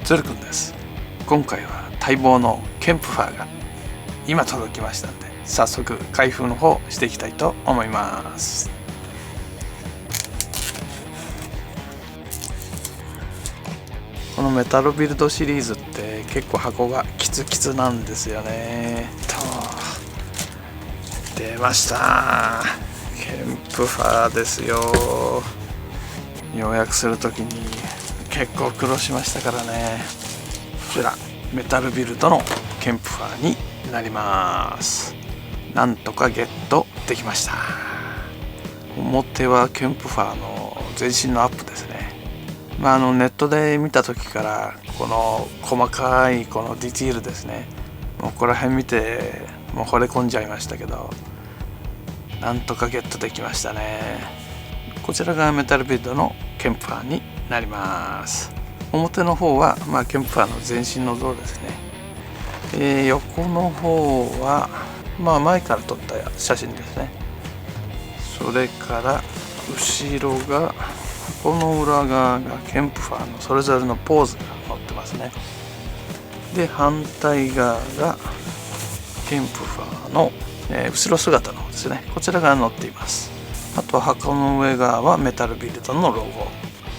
つるくんです。今回は待望のケンプファーが今届きましたので、早速開封の方していきたいと思います。このメタルビルドシリーズって結構箱がキツキツなんですよね。出ました、ケンプファーですよ。予約するときに結構苦労しましたからね。こちらメタルビルドのケンプファーになります。なんとかゲットできました。表はケンプファーの全身のアップですね。ネットで見た時からこの細かいこのディティールですね、もうここら辺見てもう惚れ込んじゃいましたけど、なんとかゲットできましたね。こちらがメタルビルドのケンプファーになります。表の方は、ケンプファーの全身の像ですね。横の方は、前から撮った写真ですね。それから後ろが、この裏側がケンプファーのそれぞれのポーズが載ってますね。で、反対側がケンプファーの、後ろ姿の方ですね。こちらが載っています。あと箱の上側はメタルビルドのロゴ、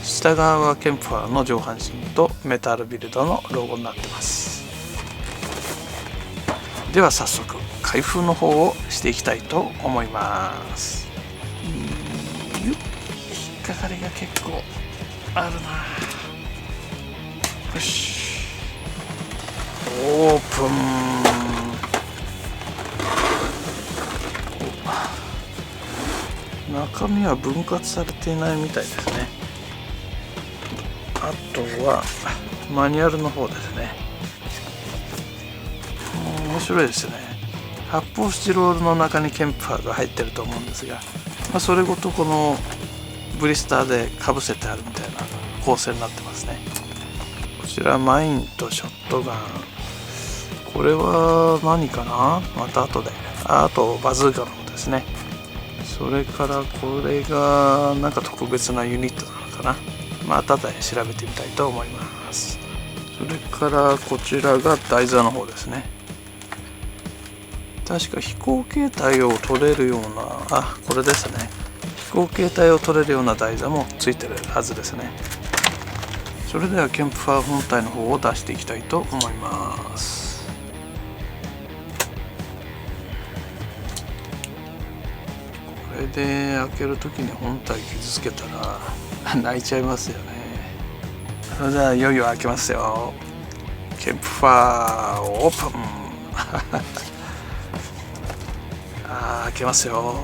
下側はケンプファーの上半身とメタルビルドのロゴになってます。では早速開封の方をしていきたいと思います。引っかかりが結構あるな。よし、オープン。中身は分割されていないみたいですね。あとはマニュアルの方ですね。面白いですね。発泡スチロールの中にケンプファーが入ってると思うんですが、それごとこのブリスターでかぶせてあるみたいな構成になってますね。こちらマインとショットガン、これは何かな、また後で。あとバズーカの方ですね。それからこれがなんか特別なユニットなのかな、後で調べてみたいと思います。それからこちらが台座の方ですね。確か飛行形態を取れるような、これですね。飛行形態を取れるような台座もついてるはずですね。それではケンプファー本体の方を出していきたいと思います。これで開けるときに本体傷つけたら泣いちゃいますよね。それではいよいよ開けますよ。ケンプファーオープン開けますよ。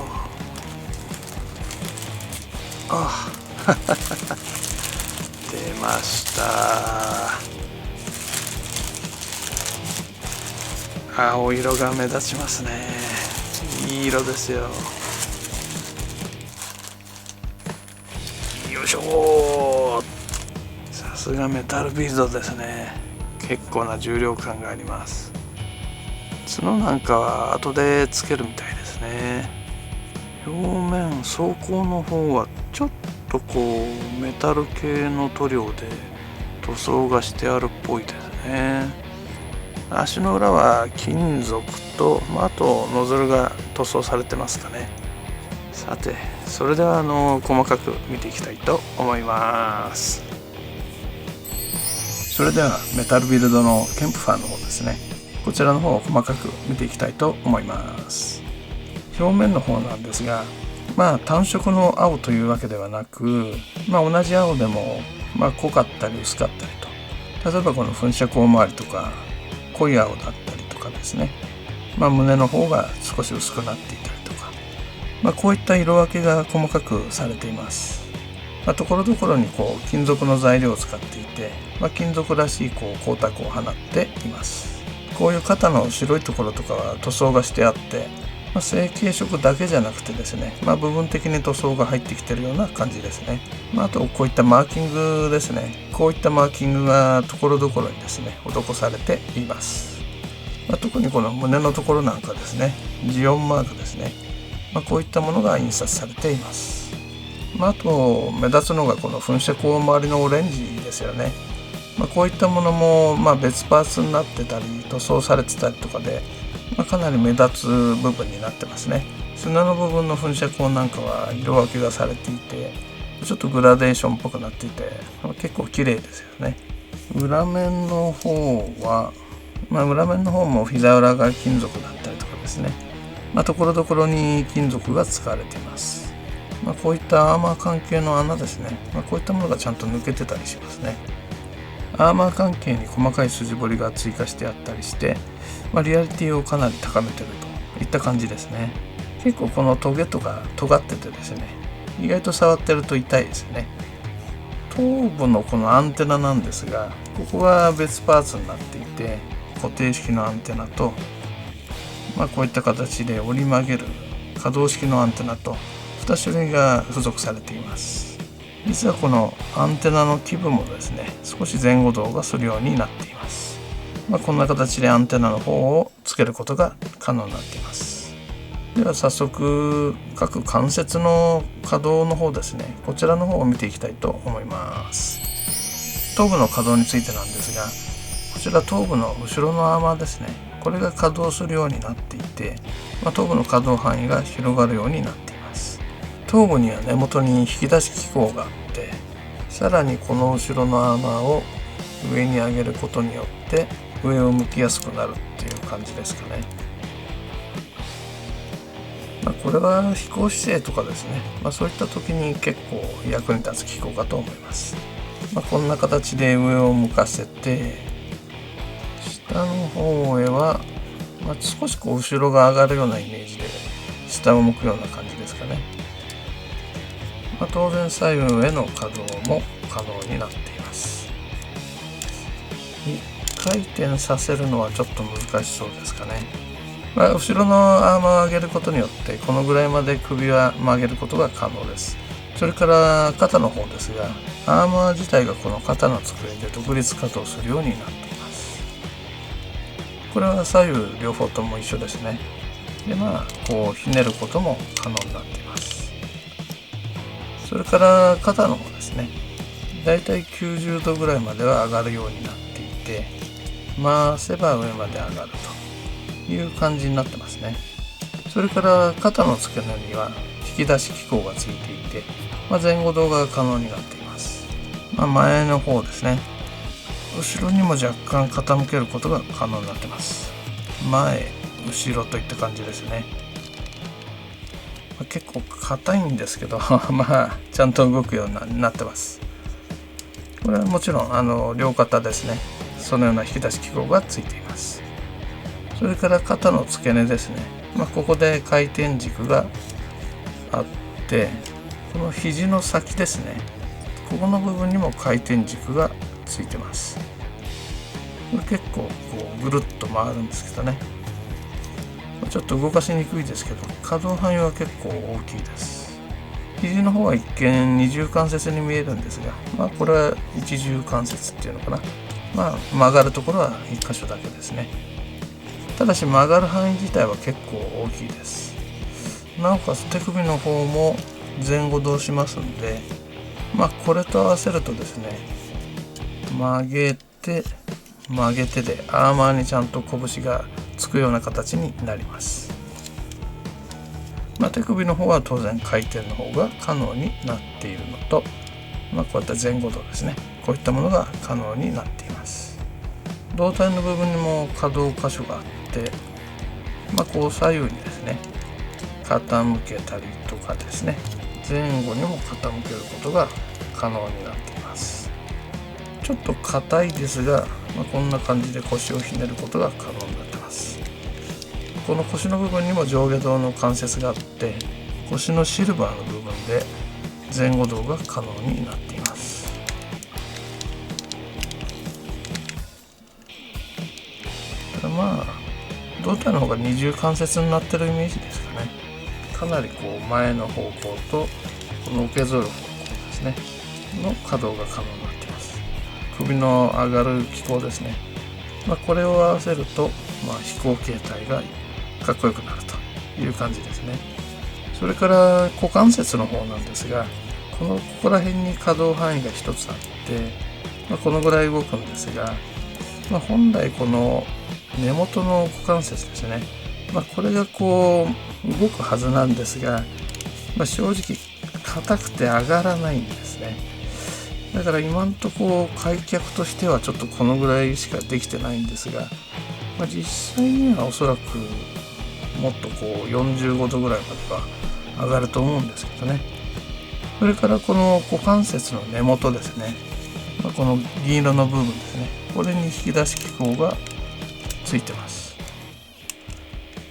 出ました。青色が目立ちますね。いい色ですよ。よいしょ。さすがメタルビルドですね。結構な重量感があります。角なんかは後でつけるみたいですね。表面装甲の方はちょっとこうメタル系の塗料で塗装がしてあるっぽいですね。足の裏は金属と、あとノズルが塗装されてますかね。さて、それでは細かく見ていきたいと思います。それではメタルビルドのケンプファーの方ですね。こちらの方を細かく見ていきたいと思います。表面の方なんですが、単色の青というわけではなく、同じ青でも濃かったり薄かったりと、例えばこの噴射口周りとか濃い青だったりとかですね、胸の方が少し薄くなっていたりとか、こういった色分けが細かくされています。ところどころに金属の材料を使っていて、金属らしい光沢を放っています。こういう肩の白いところとかは塗装がしてあって、成型色だけじゃなくてですね、部分的に塗装が入ってきてるような感じですね。あとこういったマーキングですね。こういったマーキングがところどころにですね施されています。特にこの胸のところなんかですね、ジオンマークですね、こういったものが印刷されています。あと目立つのがこの噴射口周りのオレンジですよね。こういったものも、別パーツになってたり塗装されてたりとかで、かなり目立つ部分になってますね。砂の部分の噴射口なんかは色分けがされていて、ちょっとグラデーションっぽくなっていて、結構綺麗ですよね。裏面の方は、裏面の方も膝裏が金属だったりとかですね、ところどころに金属が使われています。こういったアーマー関係の穴ですね、こういったものがちゃんと抜けてたりしますね。アーマー関係に細かい筋彫りが追加してあったりして、リアリティをかなり高めてるといった感じですね。結構このトゲとか尖っててですね、意外と触ってると痛いですよね。頭部のこのアンテナなんですが、ここが別パーツになっていて、固定式のアンテナと、こういった形で折り曲げる可動式のアンテナと2種類が付属されています。実はこのアンテナの基部もですね、少し前後動画するようになっています。こんな形でアンテナの方をつけることが可能になっています。では早速各関節の可動の方ですね、こちらの方を見ていきたいと思います。頭部の可動についてなんですが、こちら頭部の後ろのアーマーですね、これが可動するようになっていて、頭部の可動範囲が広がるようになっています。頭部には根元に引き出し機構があって、さらにこの後ろのアーマーを上に上げることによって上を向きやすくなるっていう感じですかね。これは飛行姿勢とかですね、そういった時に結構役に立つ機構かと思います。こんな形で上を向かせて、下の方へは、少し後ろが上がるようなイメージで下を向くような感じですかね。当然左右への可動も可能になっています。1回転させるのはちょっと難しそうですかね。後ろのアーマーを上げることによってこのぐらいまで首は曲げることが可能です。それから肩の方ですが、アーマー自体がこの肩の机で独立可動するようになっています。これは左右両方とも一緒ですね。でこうひねることも可能になっています。それから肩の方ですね、だいたい90度ぐらいまでは上がるようになっていて、回せば上まで上がるという感じになってますね。それから肩の付け根には引き出し機構がついていて、前後動画が可能になっています。前の方ですね、後ろにも若干傾けることが可能になってます。前後ろといった感じですね。結構硬いんですけどちゃんと動くようになってます。これはもちろん両肩ですね、そのような引き出し機構がついています。それから肩の付け根ですね、ここで回転軸があって、この肘の先ですね、ここの部分にも回転軸がついてます。これ結構こうぐるっと回るんですけどね、ちょっと動かしにくいですけど可動範囲は結構大きいです。肘の方は一見二重関節に見えるんですが、これは一重関節っていうのかな、曲がるところは1箇所だけですね。ただし曲がる範囲自体は結構大きいです。なおかつ手首の方も前後動しますんで、これと合わせるとですね、曲げてでアーマーにちゃんと拳がつくような形になります。手首の方は当然回転の方が可能になっているのと、こういった前後動ですね、こういったものが可能になっています。胴体の部分にも可動箇所があって、こう左右にですね傾けたりとかですね、前後にも傾けることが可能になっています。ちょっと硬いですが、こんな感じで腰をひねることが可能になっています。この腰の部分にも上下動の関節があって、腰のシルバーの部分で前後動が可能になっています。胴体の方が二重関節になってるイメージですかね。かなりこう前の方向とこの受け添う方向ですねの可動が可能になっています。首の上がる機構ですね、これを合わせると、飛行形態がかっこよくなるという感じですね。それから股関節の方なんですが、ここら辺に可動範囲が一つあって、このぐらい動くんですが、本来この根元の股関節ですね、これがこう動くはずなんですが、正直硬くて上がらないんですね。だから今んとこ開脚としてはちょっとこのぐらいしかできてないんですが、実際にはおそらくもっとこう45度ぐらいまでは上がると思うんですけどね。それからこの股関節の根元ですね、この銀色の部分ですね、これに引き出し機構がついてます。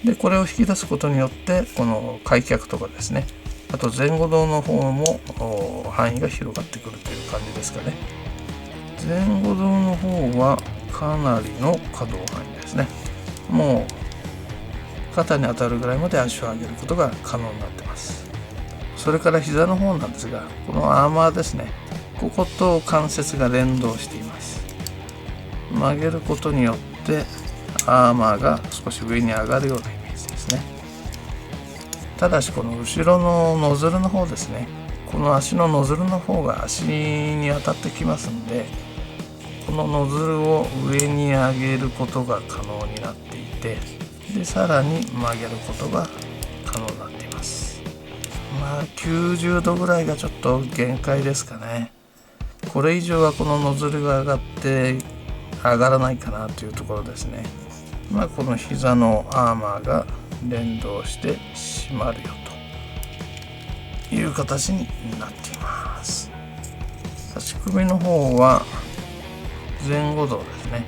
でこれを引き出すことによってこの開脚とかですね、あと前後動の方も範囲が広がってくるという感じですかね。前後動の方はかなりの可動範囲ですね。もう肩に当たるぐらいまで足を上げることが可能になってます。それから膝の方なんですが、このアーマーですね、ここと関節が連動しています。曲げることによってアーマーが少し上に上がるようなイメージですね。ただしこの後ろのノズルの方ですね、この足のノズルの方が足に当たってきますので、このノズルを上に上げることが可能になっていて、でさらに曲げることが可能になっています。90度ぐらいがちょっと限界ですかね。これ以上はこのノズルが上がって上がらないかなというところですね。この膝のアーマーが連動して締まるよという形になっています。足首の方は前後動ですね。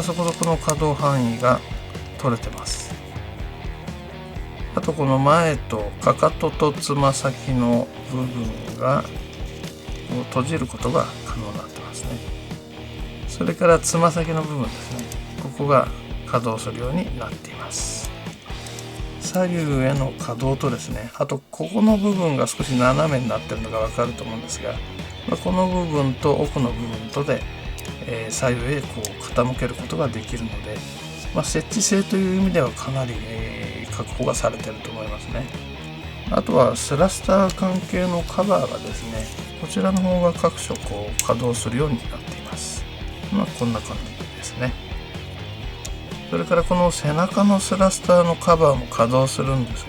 そこそこの可動範囲が取れてます。あとこの前とかかととつま先の部分が閉じることが可能になってますね。それからつま先の部分ですね、ここが可動するようになっています。左右への可動とですね、あとここの部分が少し斜めになってるのが分かると思うんですが、この部分と奥の部分とで、左右へこう傾けることができるので、設置性という意味ではかなり、確保がされていると思いますね。あとはスラスター関係のカバーがですね、こちらの方が各所こう稼働するようになっています。こんな感じですね。それからこの背中のスラスターのカバーも稼働するんです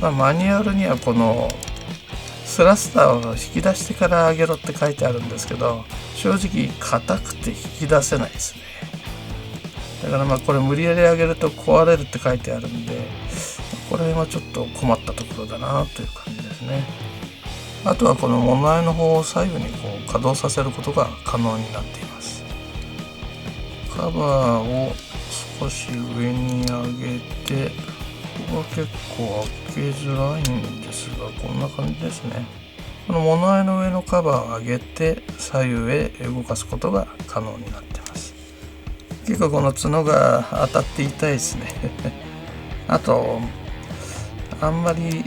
が、マニュアルにはこのスラスターを引き出してから上げろって書いてあるんですけど、正直硬くて引き出せないですね。だからこれ無理やり上げると壊れるって書いてあるんで、これはちょっと困ったところだなという感じですね。あとはこの物合いの方を左右にこう稼働させることが可能になっています。カバーを少し上に上げて、ここは結構開けづらいんですが、こんな感じですね。この物合いの上のカバーを上げて左右へ動かすことが可能になっています。結構この角が当たって痛いですねあとあんまり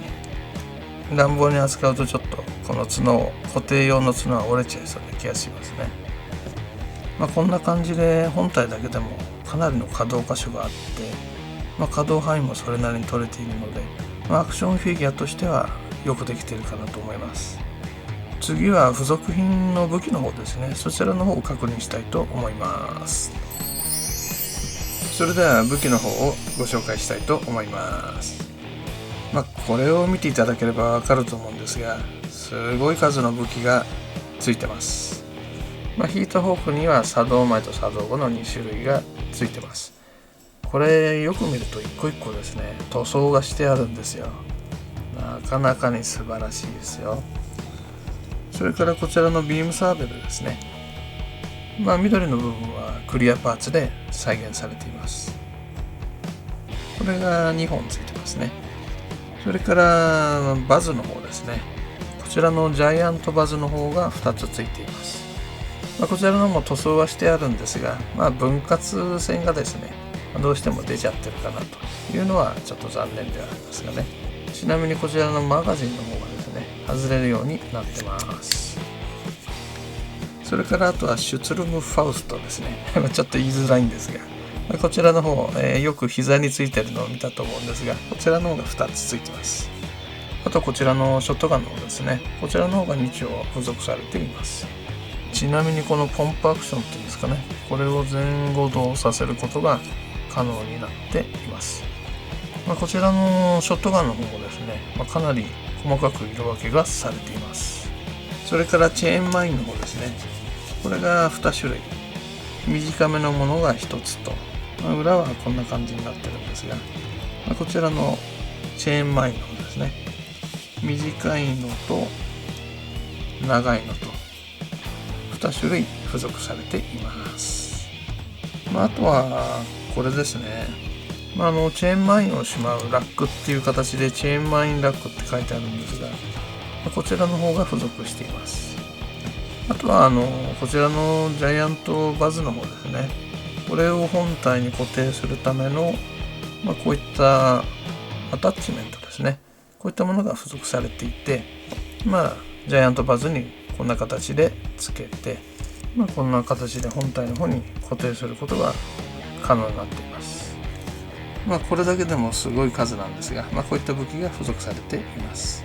乱暴に扱うとちょっとこの角固定用の角は折れちゃいそうな気がしますね。こんな感じで本体だけでもかなりの可動箇所があって、可動範囲もそれなりに取れているので、アクションフィギュアとしてはよくできているかなと思います。次は付属品の武器の方ですね、そちらの方を確認したいと思います。それでは武器の方をご紹介したいと思います。これを見ていただければわかると思うんですが、すごい数の武器がついてます。ヒートホークには作動前と作動後の2種類がついてます。これよく見ると一個一個ですね、塗装がしてあるんですよ。なかなかに素晴らしいですよ。それからこちらのビームサーベルですね。緑の部分はクリアパーツで再現されています。これが2本ついてますね。それからバズの方ですね。こちらのジャイアントバズの方が2つついています。こちらのも塗装はしてあるんですが、分割線がですね、どうしても出ちゃってるかなというのはちょっと残念ではありますがね。ちなみにこちらのマガジンの方がですね、外れるようになってます。それからあとはシュツルムファウストですねちょっと言いづらいんですが、こちらの方、よく膝についてるのを見たと思うんですが、こちらの方が2つついてます。あとこちらのショットガンの方ですね。こちらの方が2丁付属されています。ちなみにこのポンプアクションっていうんですかね、これを前後動させることが可能になっています。こちらのショットガンの方もですね、かなり細かく色分けがされています。それからチェーンマインの方ですね。これが2種類。短めのものが1つと、裏はこんな感じになってるんですが、こちらのチェーンマインの方ですね。短いのと長いのと2種類付属されています。あとはこれですね。チェーンマインをしまうラックっていう形でチェーンマインラックって書いてあるんですが、こちらの方が付属しています。あとはこちらのジャイアントバズの方ですね。これを本体に固定するための、こういったアタッチメントですね。こういったものが付属されていて、ジャイアントバズにこんな形でつけて、こんな形で本体の方に固定することが可能になっています。これだけでもすごい数なんですが、こういった武器が付属されています。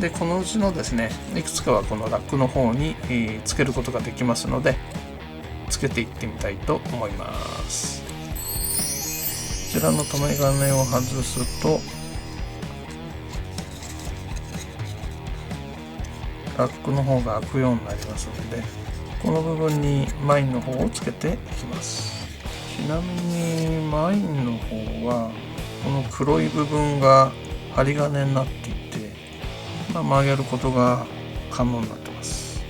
で、このうちのですね、いくつかはこのラックの方につけることができますので、つけていってみたいと思います。こちらの留め金を外すと、ラックの方が開くようになりますので、この部分にマインの方をつけていきます。ちなみにマインの方はこの黒い部分が針金になっていて、曲げることが可能になってます。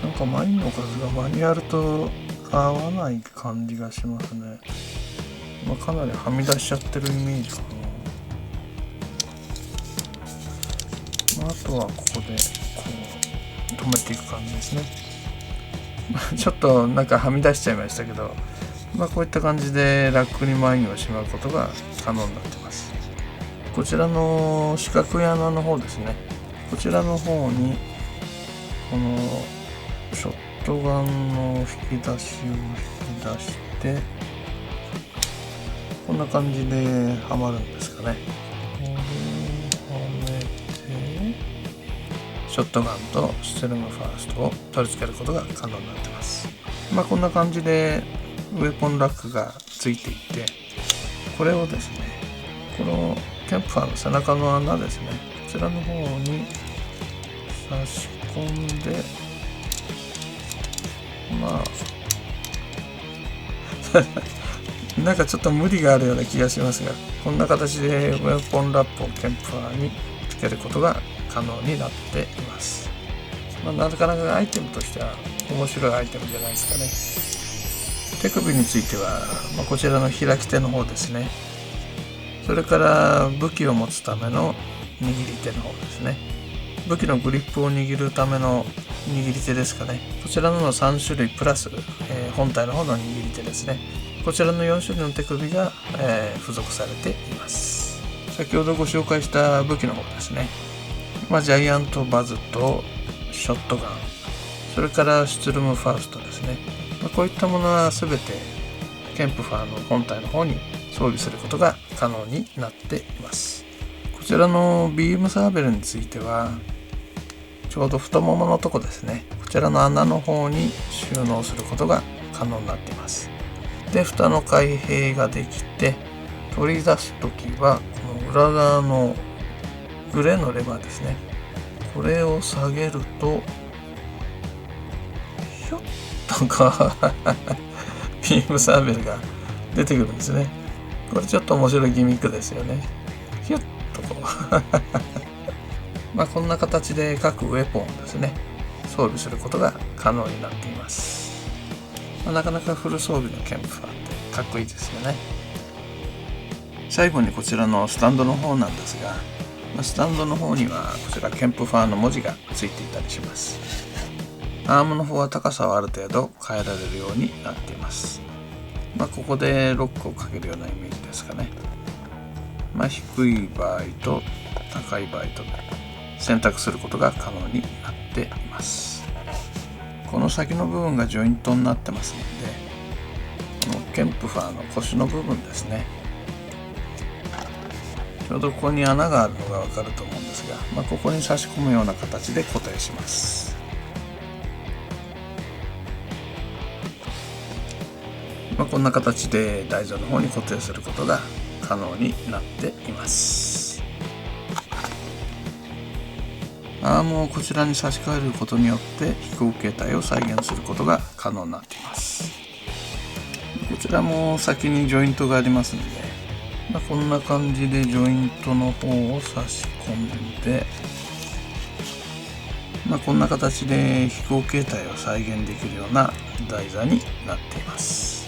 なんかマインの数がマニュアルと合わない感じがしますね。かなりはみ出しちゃってるイメージかな。あとはここでこう止めていく感じですね。ちょっとなんかはみ出しちゃいましたけど、こういった感じでラックにマインをしまうことが可能になっています。こちらの四角い穴の方ですね。こちらの方にこのショットガンの引き出しを引き出して、こんな感じではまるんですかね。これをはめて、ショットガンとステルムファーストを取り付けることが可能になっています。こんな感じでウェポンラックがついていて、これをですね、このキャンプファーの背中の穴ですね、こちらの方に差し込んで、なんかちょっと無理があるような気がしますが、こんな形でウェポンラップをキャンプファーにつけることが可能になっています。なかなかアイテムとしては面白いアイテムじゃないですかね。手首については、こちらの開き手の方ですね。それから武器を持つための握り手の方ですね。武器のグリップを握るための握り手ですかね。こちらの3種類プラス、本体の方の握り手ですね。こちらの4種類の手首が、付属されています。先ほどご紹介した武器の方ですね。ジャイアントバズとショットガン、それからシュツルムファーストですね。こういったものは全てキャンプファーの本体の方に装備することが可能になっています。こちらのビームサーベルについては、ちょうど太もものとこですね。こちらの穴の方に収納することが可能になっています。で、蓋の開閉ができて、取り出すときはこの裏側のグレーのレバーですね。これを下げると、ひょっとかビームサーベルが出てくるんですね。これちょっと面白いギミックですよね。ひょっとこうこんな形で各ウェポンをですね、装備することが可能になっています。なかなかフル装備のキャンプファーってかっこいいですよね。最後にこちらのスタンドの方なんですが、スタンドの方にはこちらキャンプファーの文字がついていたりします。アームの方は高さをある程度変えられるようになっています。ここでロックをかけるようなイメージですかね。低い場合と高い場合と選択することが可能になっています。この先の部分がジョイントになってますので、このキャンプファーの腰の部分ですね。ちょうどここに穴があるのがわかると思うんですが、ここに差し込むような形で固定します。こんな形で台座の方に固定することが可能になっています。アームをこちらに差し替えることによって飛行形態を再現することが可能になっています。こちらも先にジョイントがありますので、こんな感じでジョイントの方を差し込んで、こんな形で飛行形態を再現できるような台座になっています。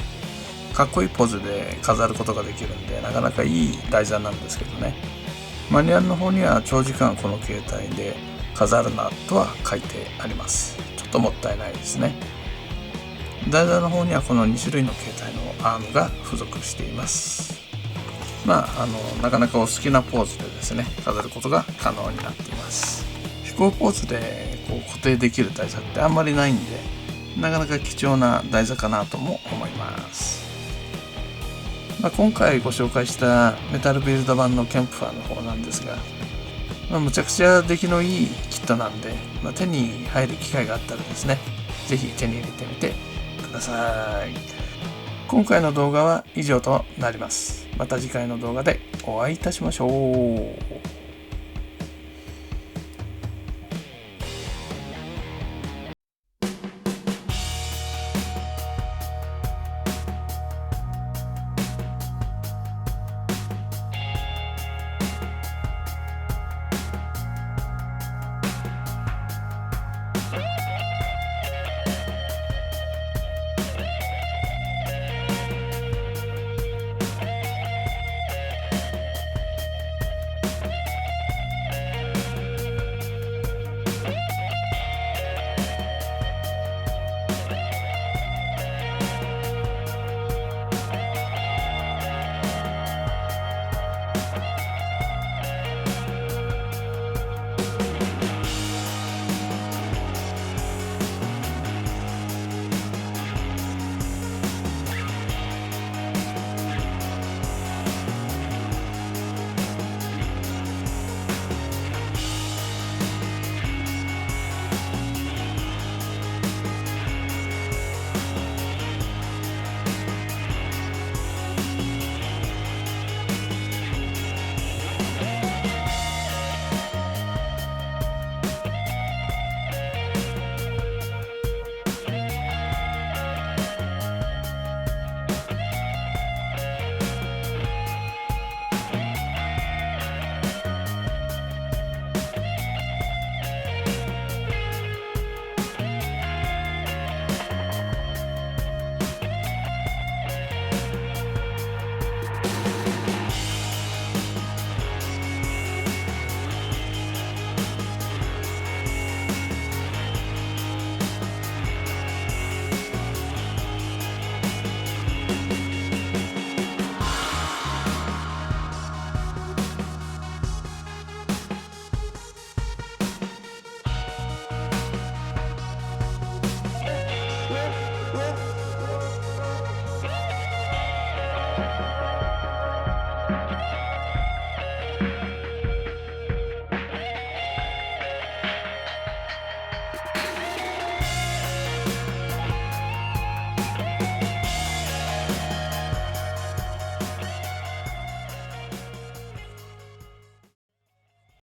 かっこいいポーズで飾ることができるんで、なかなかいい台座なんですけどね。マニュアルの方には長時間この形態で飾るなとは書いてあります。ちょっともったいないですね。台座の方にはこの2種類の形態のアームが付属しています。なかなかお好きなポーズでですね、飾ることが可能になっています。飛行ポーズで固定できる台座ってあんまりないんで、なかなか貴重な台座かなとも思います。今回ご紹介したメタルビルド版のケンプファーの方なんですが、むちゃくちゃ出来のいいキットなんで、手に入る機会があったらですね、ぜひ手に入れてみてください。今回の動画は以上となります。また次回の動画でお会いいたしましょう。